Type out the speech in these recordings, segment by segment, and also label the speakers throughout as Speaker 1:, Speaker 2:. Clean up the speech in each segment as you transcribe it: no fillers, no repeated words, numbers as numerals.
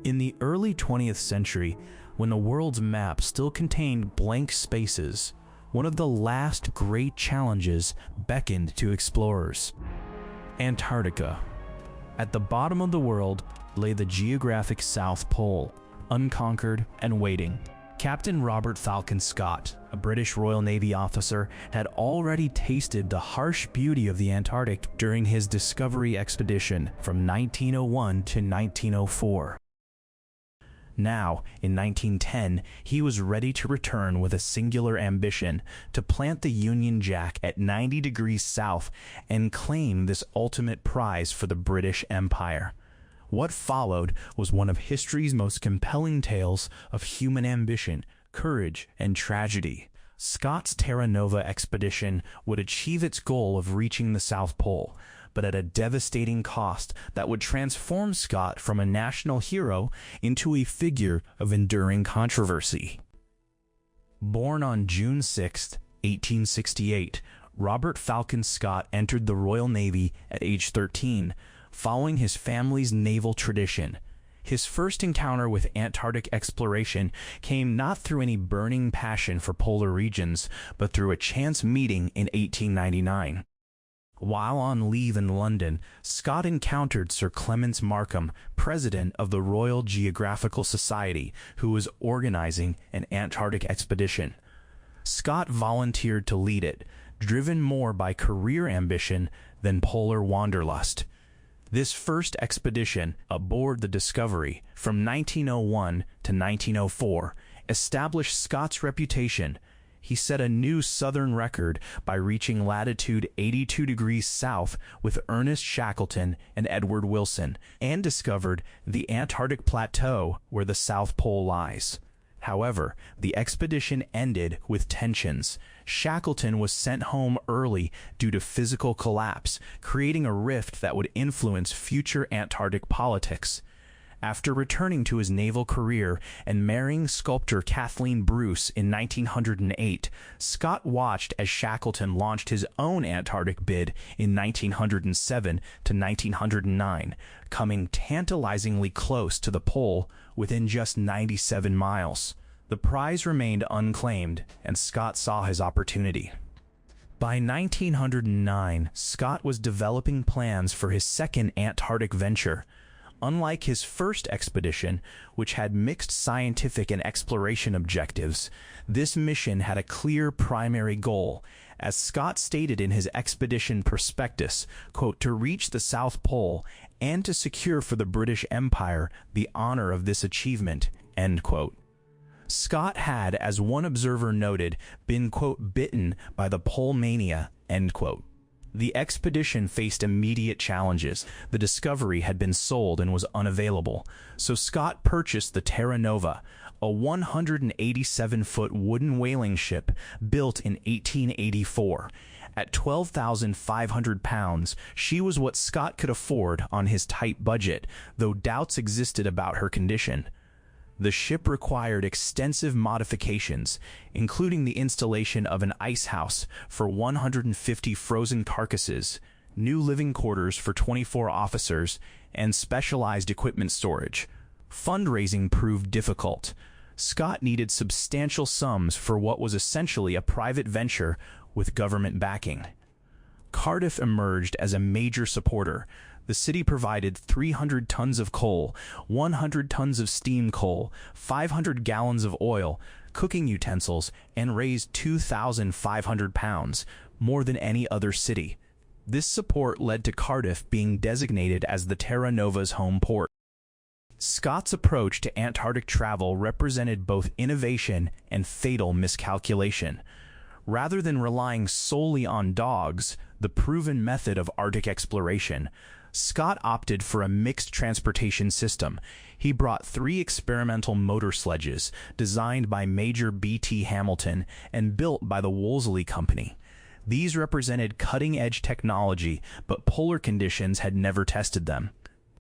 Speaker 1: In the early 20th century, when the world's map still contained blank spaces, one of the last great challenges beckoned to explorers: Antarctica. At the bottom of the world lay the geographic South Pole, unconquered and waiting. Captain Robert Falcon Scott, a British Royal Navy officer, had already tasted the harsh beauty of the Antarctic during his discovery expedition from 1901 to 1904. Now, in 1910, he was ready to return with a singular ambition: to plant the Union Jack at 90 degrees south and claim this ultimate prize for the British Empire. What followed was one of history's most compelling tales of human ambition, courage, and tragedy. Scott's Terra Nova expedition would achieve its goal of reaching the South Pole, but at a devastating cost that would transform Scott from a national hero into a figure of enduring controversy. Born on June 6, 1868, Robert Falcon Scott entered the Royal Navy at age 13, following his family's naval tradition. His first encounter with Antarctic exploration came not through any burning passion for polar regions, but through a chance meeting in 1899. While on leave in London, Scott encountered Sir Clements Markham, president of the Royal Geographical Society, who was organizing an Antarctic expedition. Scott volunteered to lead it, driven more by career ambition than polar wanderlust. This first expedition, aboard the Discovery, from 1901 to 1904, established Scott's reputation. He set a new southern record by reaching latitude 82 degrees south with Ernest Shackleton and Edward Wilson, and discovered the Antarctic plateau where the South Pole lies. However, the expedition ended with tensions. Shackleton was sent home early due to physical collapse, creating a rift that would influence future Antarctic politics. After returning to his naval career and marrying sculptor Kathleen Bruce in 1908, Scott watched as Shackleton launched his own Antarctic bid in 1907 to 1909, coming tantalizingly close to the pole within just 97 miles. The prize remained unclaimed, and Scott saw his opportunity. By 1909, Scott was developing plans for his second Antarctic venture. Unlike his first expedition, which had mixed scientific and exploration objectives, this mission had a clear primary goal. As Scott stated in his expedition prospectus, quote, "to reach the South Pole and to secure for the British Empire the honor of this achievement," end quote. Scott had, as one observer noted, been, quote, "bitten by the pole mania," end quote. The expedition faced immediate challenges. The Discovery had been sold and was unavailable, so Scott purchased the Terra Nova, a 187-foot wooden whaling ship built in 1884. At 12,500 pounds, she was what Scott could afford on his tight budget, though doubts existed about her condition. The ship required extensive modifications, including the installation of an ice house for 150 frozen carcasses, new living quarters for 24 officers, and specialized equipment storage. Fundraising proved difficult. Scott needed substantial sums for what was essentially a private venture with government backing. Cardiff emerged as a major supporter. The city provided 300 tons of coal, 100 tons of steam coal, 500 gallons of oil, cooking utensils, and raised 2,500 pounds, more than any other city. This support led to Cardiff being designated as the Terra Nova's home port. Scott's approach to Antarctic travel represented both innovation and fatal miscalculation. Rather than relying solely on dogs, the proven method of Arctic exploration, Scott opted for a mixed transportation system. He brought 3 experimental motor sledges designed by Major B.T. Hamilton and built by the Wolseley Company. These represented cutting-edge technology, but polar conditions had never tested them.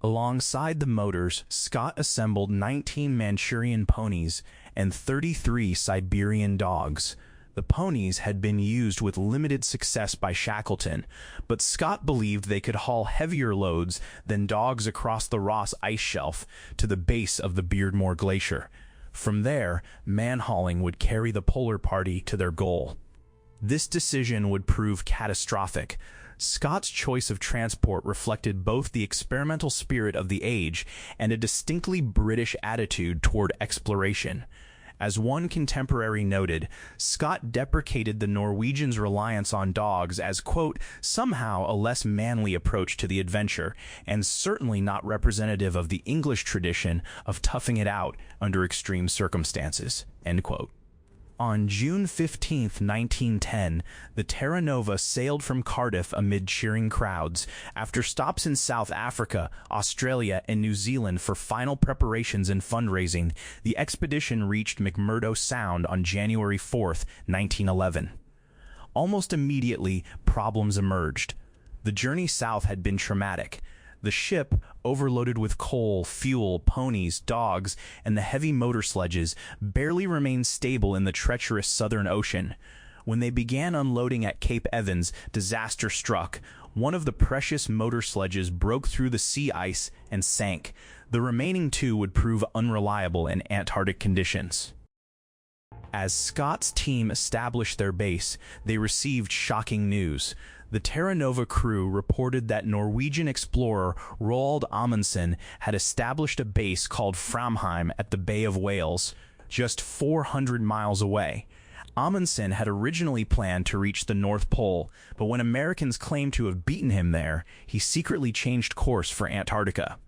Speaker 1: Alongside the motors, Scott assembled 19 Manchurian ponies and 33 Siberian dogs. The ponies had been used with limited success by Shackleton, but Scott believed they could haul heavier loads than dogs across the Ross Ice Shelf to the base of the Beardmore Glacier. From there, man-hauling would carry the Polar Party to their goal. This decision would prove catastrophic. Scott's choice of transport reflected both the experimental spirit of the age and a distinctly British attitude toward exploration. As one contemporary noted, Scott deprecated the Norwegians' reliance on dogs as, quote, somehow a less manly approach to the adventure, and certainly not representative of the English tradition of toughing it out under extreme circumstances, end quote. On June 15, 1910, the Terra Nova sailed from Cardiff amid cheering crowds. After stops in South Africa, Australia, and New Zealand for final preparations and fundraising, the expedition reached McMurdo Sound on January 4, 1911. Almost immediately, problems emerged. The journey south had been traumatic. The ship, overloaded with coal, fuel, ponies, dogs, and the heavy motor sledges, barely remained stable in the treacherous Southern Ocean. When they began unloading at Cape Evans, disaster struck. One of the precious motor sledges broke through the sea ice and sank. The remaining two would prove unreliable in Antarctic conditions. As Scott's team established their base, they received shocking news. The Terra Nova crew reported that Norwegian explorer Roald Amundsen had established a base called Framheim at the Bay of Whales, just 400 miles away. Amundsen had originally planned to reach the North Pole, but when Americans claimed to have beaten him there, he secretly changed course for Antarctica.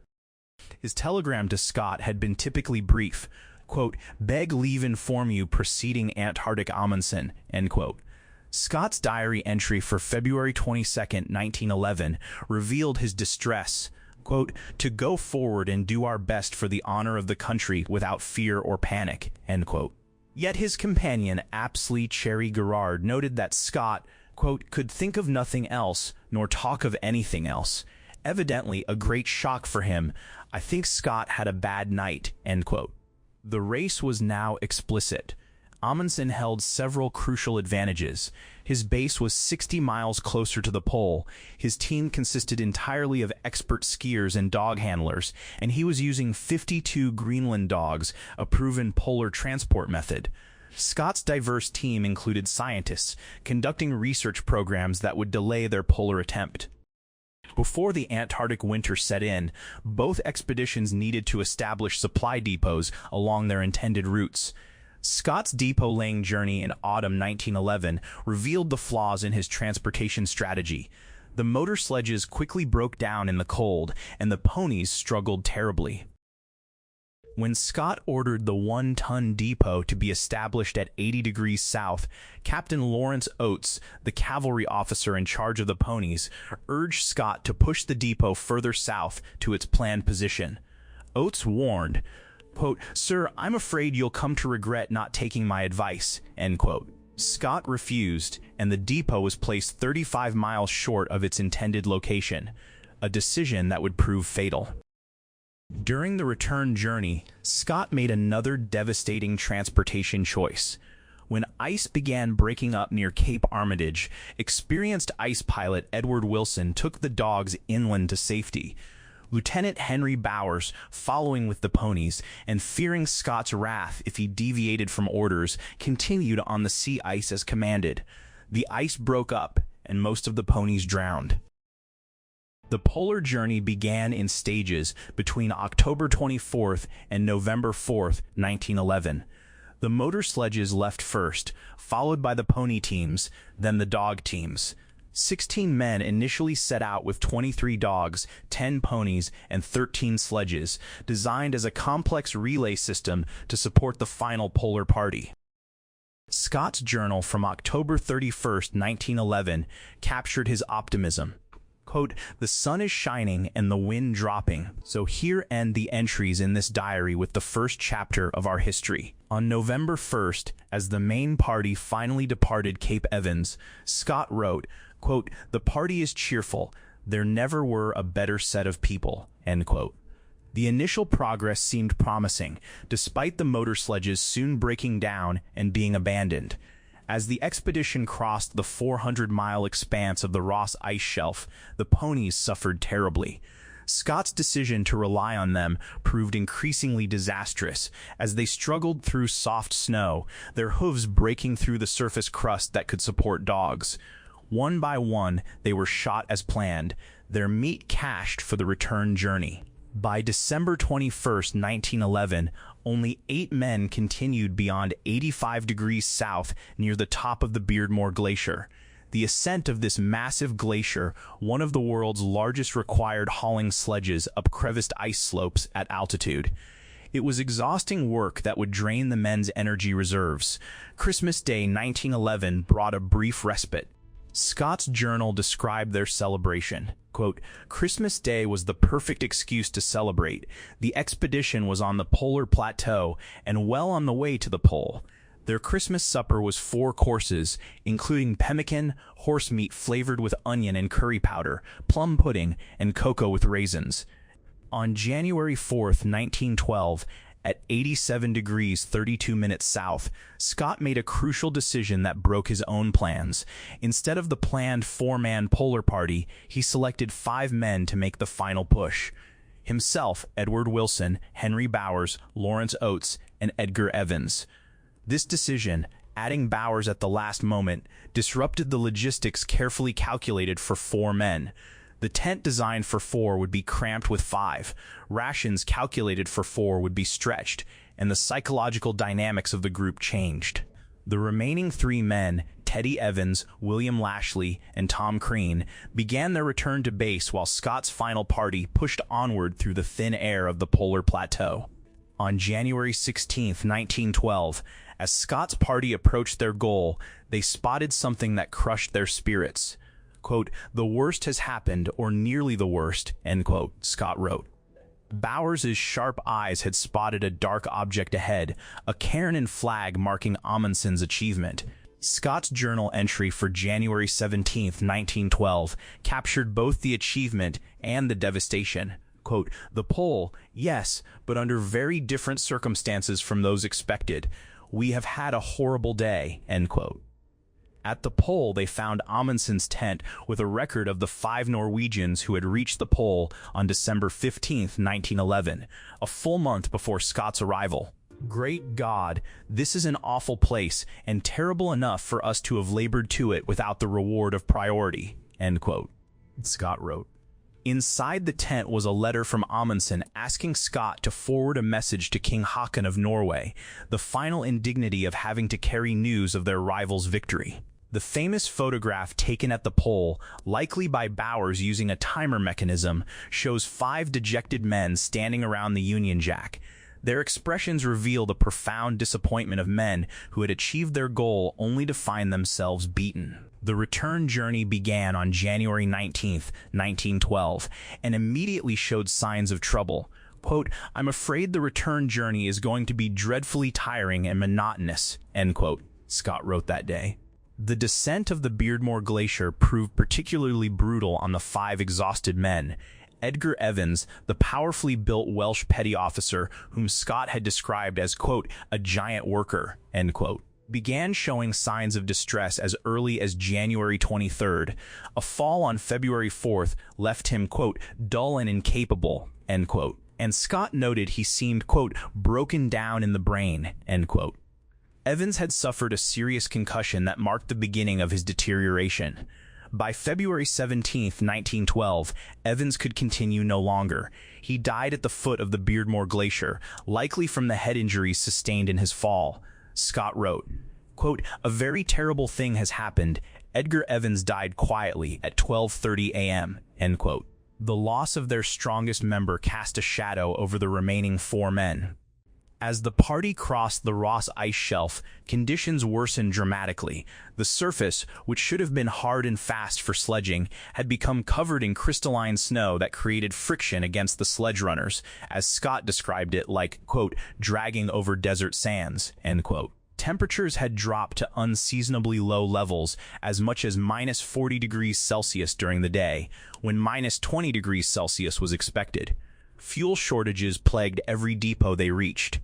Speaker 1: His telegram to Scott had been typically brief, quote, "Beg leave inform you preceding Antarctic Amundsen," end quote. Scott's diary entry for February 22, 1911, revealed his distress, quote, "to go forward and do our best for the honor of the country without fear or panic," end quote. Yet his companion, Apsley Cherry Garrard, noted that Scott, quote, "could think of nothing else, nor talk of anything else. Evidently a great shock for him. I think Scott had a bad night," end quote. The race was now explicit. Amundsen held several crucial advantages. His base was 60 miles closer to the pole. His team consisted entirely of expert skiers and dog handlers, and he was using 52 Greenland dogs, a proven polar transport method. Scott's diverse team included scientists, conducting research programs that would delay their polar attempt. Before the Antarctic winter set in, both expeditions needed to establish supply depots along their intended routes. Scott's depot-laying journey in autumn 1911 revealed the flaws in his transportation strategy. The motor sledges quickly broke down in the cold, and the ponies struggled terribly. When Scott ordered the 1-ton depot to be established at 80 degrees south, Captain Lawrence Oates, the cavalry officer in charge of the ponies, urged Scott to push the depot further south to its planned position. Oates warned, quote, "Sir, I'm afraid you'll come to regret not taking my advice," end quote. Scott refused, and the depot was placed 35 miles short of its intended location, a decision that would prove fatal. During the return journey, Scott made another devastating transportation choice. When ice began breaking up near Cape Armitage, experienced ice pilot Edward Wilson took the dogs inland to safety. Lieutenant Henry Bowers, following with the ponies, and fearing Scott's wrath if he deviated from orders, continued on the sea ice as commanded. The ice broke up, and most of the ponies drowned. The polar journey began in stages between October 24th and November 4th, 1911. The motor sledges left first, followed by the pony teams, then the dog teams. 16 men initially set out with 23 dogs, 10 ponies, and 13 sledges, designed as a complex relay system to support the final polar party. Scott's journal from October 31st, 1911, captured his optimism. Quote, "The sun is shining and the wind dropping, so here end the entries in this diary with the first chapter of our history." On November 1st, as the main party finally departed Cape Evans, Scott wrote, quote, "The party is cheerful. There never were a better set of people," end quote. The initial progress seemed promising, despite the motor sledges soon breaking down and being abandoned. As the expedition crossed the 400-mile expanse of the Ross Ice Shelf, the ponies suffered terribly. Scott's decision to rely on them proved increasingly disastrous as they struggled through soft snow, their hooves breaking through the surface crust that could support dogs. One by one, they were shot as planned, their meat cached for the return journey. By December 21, 1911, only 8 men continued beyond 85 degrees south near the top of the Beardmore Glacier. The ascent of this massive glacier, one of the world's largest, required hauling sledges up crevassed ice slopes at altitude. It was exhausting work that would drain the men's energy reserves. Christmas Day 1911 brought a brief respite. Scott's journal described their celebration. Quote, "Christmas Day was the perfect excuse to celebrate. The expedition was on the polar plateau and well on the way to the pole. Their Christmas supper was 4 courses, including pemmican, horse meat flavored with onion and curry powder, plum pudding, and cocoa with raisins." On January 4, 1912, at 87 degrees 32 minutes south, Scott made a crucial decision that broke his own plans. Instead of the planned 4-man polar party, he selected 5 men to make the final push. Himself, Edward Wilson, Henry Bowers, Lawrence Oates, and Edgar Evans. This decision, adding Bowers at the last moment, disrupted the logistics carefully calculated for 4 men. The tent designed for 4 would be cramped with 5, rations calculated for 4 would be stretched, and the psychological dynamics of the group changed. The remaining 3 men, Teddy Evans, William Lashley, and Tom Crean, began their return to base while Scott's final party pushed onward through the thin air of the polar plateau. On January 16, 1912, as Scott's party approached their goal, they spotted something that crushed their spirits. Quote, "The worst has happened, or nearly the worst," end quote, Scott wrote. Bowers' sharp eyes had spotted a dark object ahead, a cairn and flag marking Amundsen's achievement. Scott's journal entry for January 17, 1912, captured both the achievement and the devastation. Quote, "The pole, yes, but under very different circumstances from those expected. We have had a horrible day," end quote. At the pole, they found Amundsen's tent with a record of the 5 Norwegians who had reached the pole on December 15, 1911, a full month before Scott's arrival. "Great God, this is an awful place, and terrible enough for us to have labored to it without the reward of priority," end quote, Scott wrote. Inside the tent was a letter from Amundsen asking Scott to forward a message to King Haakon of Norway, the final indignity of having to carry news of their rival's victory. The famous photograph taken at the pole, likely by Bowers using a timer mechanism, shows 5 dejected men standing around the Union Jack. Their expressions reveal the profound disappointment of men who had achieved their goal only to find themselves beaten. The return journey began on January 19, 1912, and immediately showed signs of trouble. Quote, "I'm afraid the return journey is going to be dreadfully tiring and monotonous," end quote, Scott wrote that day. The descent of the Beardmore Glacier proved particularly brutal on the 5 exhausted men. Edgar Evans, the powerfully built Welsh petty officer whom Scott had described as, quote, "a giant worker," end quote, began showing signs of distress as early as January 23rd. A fall on February 4th left him, quote, "dull and incapable," end quote, and Scott noted he seemed, quote, "broken down in the brain," end quote. Evans had suffered a serious concussion that marked the beginning of his deterioration. By February 17, 1912, Evans could continue no longer. He died at the foot of the Beardmore Glacier, likely from the head injuries sustained in his fall. Scott wrote, quote, "A very terrible thing has happened. Edgar Evans died quietly at 12:30 a.m., end quote. The loss of their strongest member cast a shadow over the remaining 4 men. As the party crossed the Ross Ice Shelf, conditions worsened dramatically. The surface, which should have been hard and fast for sledging, had become covered in crystalline snow that created friction against the sledge runners, as Scott described it like, quote, "dragging over desert sands," end quote. Temperatures had dropped to unseasonably low levels, as much as minus 40 degrees Celsius during the day, when minus 20 degrees Celsius was expected. Fuel shortages plagued every depot they reached.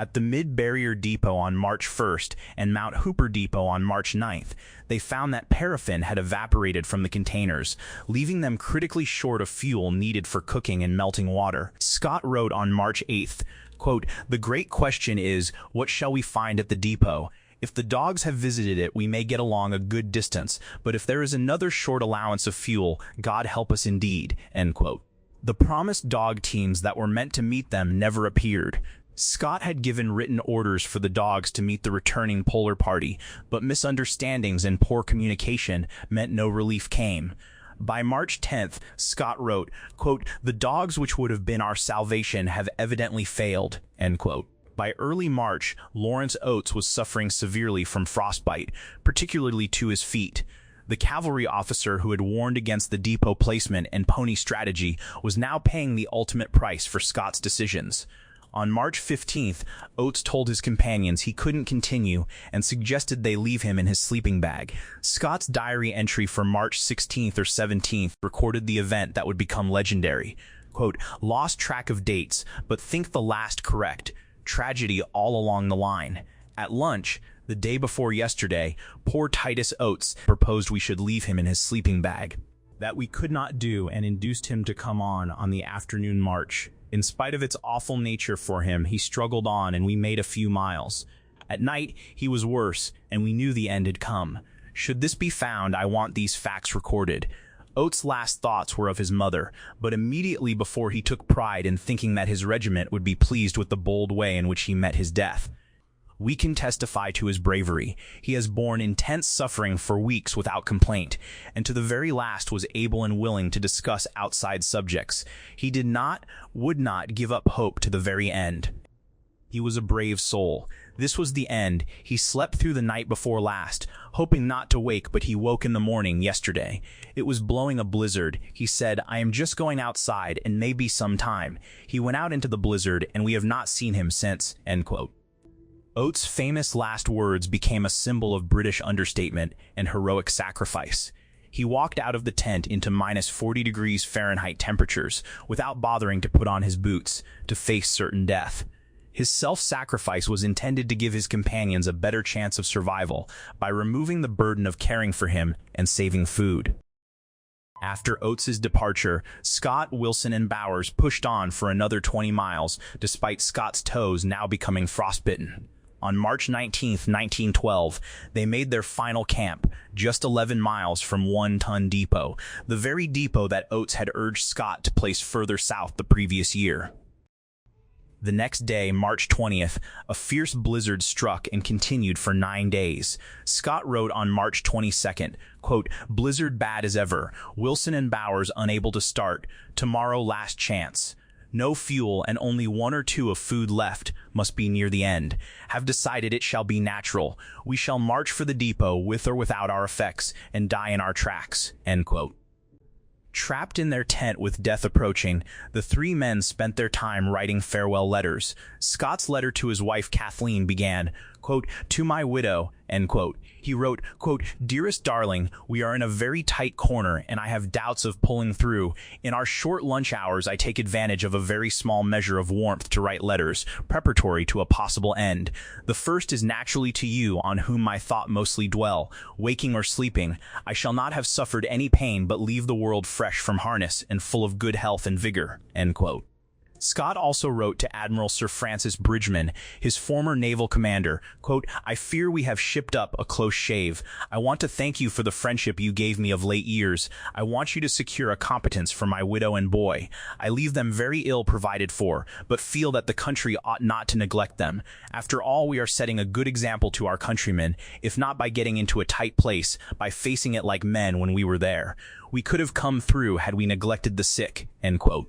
Speaker 1: At the Mid-Barrier Depot on March 1st and Mount Hooper Depot on March 9th, they found that paraffin had evaporated from the containers, leaving them critically short of fuel needed for cooking and melting water. Scott wrote on March 8th, quote, "The great question is, what shall we find at the depot? If the dogs have visited it, we may get along a good distance, but if there is another short allowance of fuel, God help us indeed," end quote. The promised dog teams that were meant to meet them never appeared. Scott had given written orders for the dogs to meet the returning polar party, but misunderstandings and poor communication meant no relief came. By March 10th, Scott wrote, quote, "The dogs which would have been our salvation have evidently failed," end quote. By early March, Lawrence Oates was suffering severely from frostbite, particularly to his feet. The cavalry officer who had warned against the depot placement and pony strategy was now paying the ultimate price for Scott's decisions. On March 15th, Oates told his companions he couldn't continue and suggested they leave him in his sleeping bag. Scott's diary entry for March 16th or 17th recorded the event that would become legendary. Quote, "Lost track of dates, but think the last correct. Tragedy all along the line. At lunch, the day before yesterday, poor Titus Oates proposed we should leave him in his sleeping bag. That we could not do and induced him to come on the afternoon march. In spite of its awful nature for him, he struggled on and we made a few miles. At night, he was worse and we knew the end had come. Should this be found, I want these facts recorded. Oates' last thoughts were of his mother, but immediately before he took pride in thinking that his regiment would be pleased with the bold way in which he met his death. We can testify to his bravery. He has borne intense suffering for weeks without complaint, and to the very last was able and willing to discuss outside subjects. He would not give up hope to the very end. He was a brave soul. This was the end. He slept through the night before last, hoping not to wake, but he woke in the morning yesterday. It was blowing a blizzard. He said, I am just going outside and maybe some time. He went out into the blizzard and we have not seen him since," end quote. Oates' famous last words became a symbol of British understatement and heroic sacrifice. He walked out of the tent into -40 degrees Fahrenheit temperatures without bothering to put on his boots to face certain death. His self-sacrifice was intended to give his companions a better chance of survival by removing the burden of caring for him and saving food. After Oates' departure, Scott, Wilson, and Bowers pushed on for another 20 miles, despite Scott's toes now becoming frostbitten. On March 19, 1912, they made their final camp, just 11 miles from One Ton Depot, the very depot that Oates had urged Scott to place further south the previous year. The next day, March 20th, a fierce blizzard struck and continued for 9 days. Scott wrote on March 22nd, quote, "Blizzard bad as ever. Wilson and Bowers unable to start. Tomorrow last chance. No fuel and only 1 or 2 of food left. Must be near the end. Have decided it shall be natural. We shall march for the depot with or without our effects and die in our tracks," end quote. Trapped in their tent with death approaching, the 3 men spent their time writing farewell letters. Scott's letter to his wife Kathleen began, quote, "To my widow," end quote. He wrote, quote, "Dearest darling, we are in a very tight corner and I have doubts of pulling through. In our short lunch hours, I take advantage of a very small measure of warmth to write letters, preparatory to a possible end. The first is naturally to you, on whom my thought mostly dwell. Waking or sleeping, I shall not have suffered any pain but leave the world fresh from harness and full of good health and vigor," end quote. Scott also wrote to Admiral Sir Francis Bridgeman, his former naval commander, quote, "I fear we have shipped up a close shave. I want to thank you for the friendship you gave me of late years. I want you to secure a competence for my widow and boy. I leave them very ill provided for, but feel that the country ought not to neglect them. After all, we are setting a good example to our countrymen, if not by getting into a tight place, by facing it like men when we were there. We could have come through had we neglected the sick," end quote.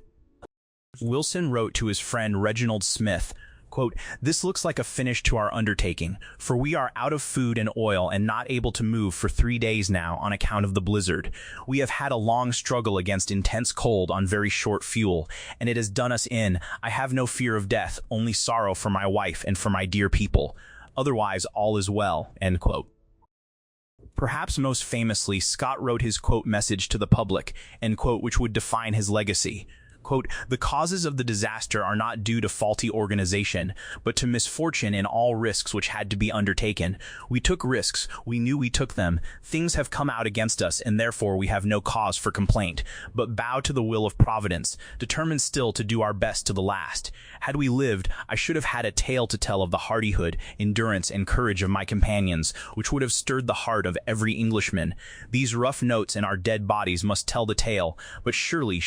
Speaker 1: Wilson wrote to his friend Reginald Smith, quote, "This looks like a finish to our undertaking, for we are out of food and oil and not able to move for 3 days now on account of the blizzard. We have had a long struggle against intense cold on very short fuel, and it has done us in. I have no fear of death, only sorrow for my wife and for my dear people. Otherwise, all is well," end quote. Perhaps most famously, Scott wrote his quote message to the public, end quote, which would define his legacy.
Speaker 2: Quote, "The causes of the disaster are not due to faulty organization, but to misfortune in all risks which had to be undertaken. We took risks, we knew we took them. Things have come out against us, and therefore we have no cause for complaint, but bow to the will of Providence, determined still to do our best to the last. Had we lived, I should have had a tale to tell of the hardihood, endurance, and courage of my companions, which would have stirred the heart of every Englishman. These rough notes in our dead bodies must tell the tale, but surely,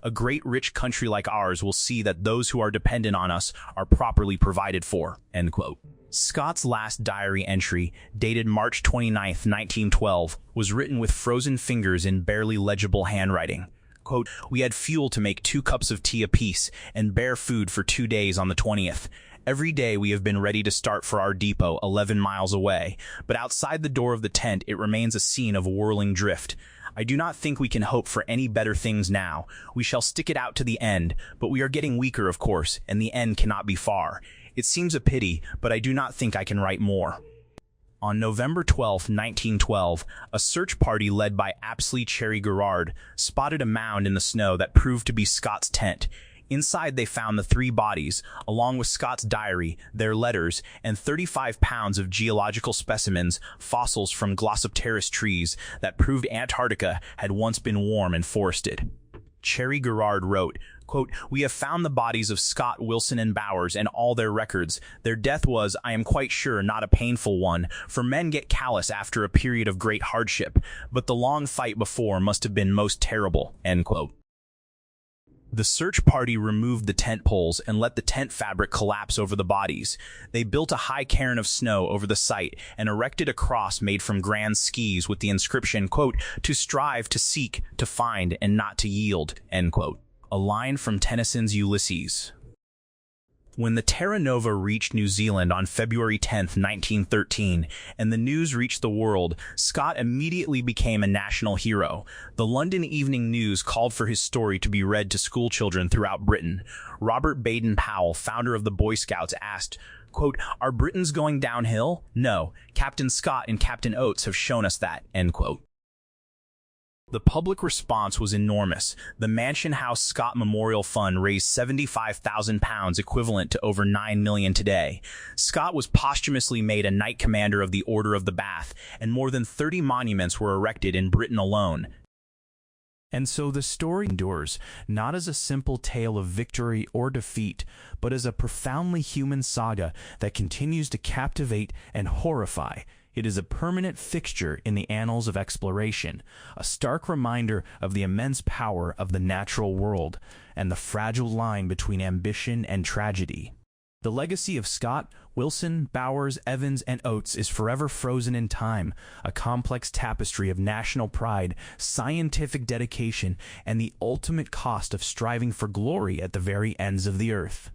Speaker 2: a great rich country like ours will see that those who are dependent on us are properly provided for." End quote. Scott's last diary entry, dated March 29, 1912, was written with frozen fingers in barely legible handwriting. Quote, "We had fuel to make 2 cups of tea apiece and bare food for 2 days on the 20th. Every day we have been ready to start for our depot 11 miles away, but outside the door of the tent it remains a scene of whirling drift. I do not think we can hope for any better things now. We shall stick it out to the end, but we are getting weaker, of course, and the end cannot be far. It seems a pity, but I do not think I can write more." On November 12, 1912, a search party led by Apsley Cherry Garrard spotted a mound in the snow that proved to be Scott's tent. Inside they found the 3 bodies, along with Scott's diary, their letters, and 35 pounds of geological specimens, fossils from Glossopteris trees that proved Antarctica had once been warm and forested. Cherry Garrard wrote, quote, "We have found the bodies of Scott, Wilson, and Bowers and all their records. Their death was, I am quite sure, not a painful one, for men get callous after a period of great hardship, but the long fight before must have been most terrible." End quote. The search party removed the tent poles and let the tent fabric collapse over the bodies. They built a high cairn of snow over the site and erected a cross made from grand skis with the inscription, quote, "To strive, to seek, to find, and not to yield," end quote. A line from Tennyson's Ulysses. When the Terra Nova reached New Zealand on February 10, 1913, and the news reached the world, Scott immediately became a national hero. The London Evening News called for his story to be read to schoolchildren throughout Britain. Robert Baden-Powell, founder of the Boy Scouts, asked, quote, "Are Britons going downhill? No. Captain Scott and Captain Oates have shown us that," end quote. The public response was enormous. The Mansion House Scott Memorial Fund raised £75,000, equivalent to over $9 million today. Scott was posthumously made a Knight Commander of the Order of the Bath, and more than 30 monuments were erected in Britain alone.
Speaker 1: And so the story endures, not as a simple tale of victory or defeat, but as a profoundly human saga that continues to captivate and horrify. It is a permanent fixture in the annals of exploration, a stark reminder of the immense power of the natural world and the fragile line between ambition and tragedy. The legacy of Scott, Wilson, Bowers, Evans, and Oates is forever frozen in time, a complex tapestry of national pride, scientific dedication, and the ultimate cost of striving for glory at the very ends of the earth.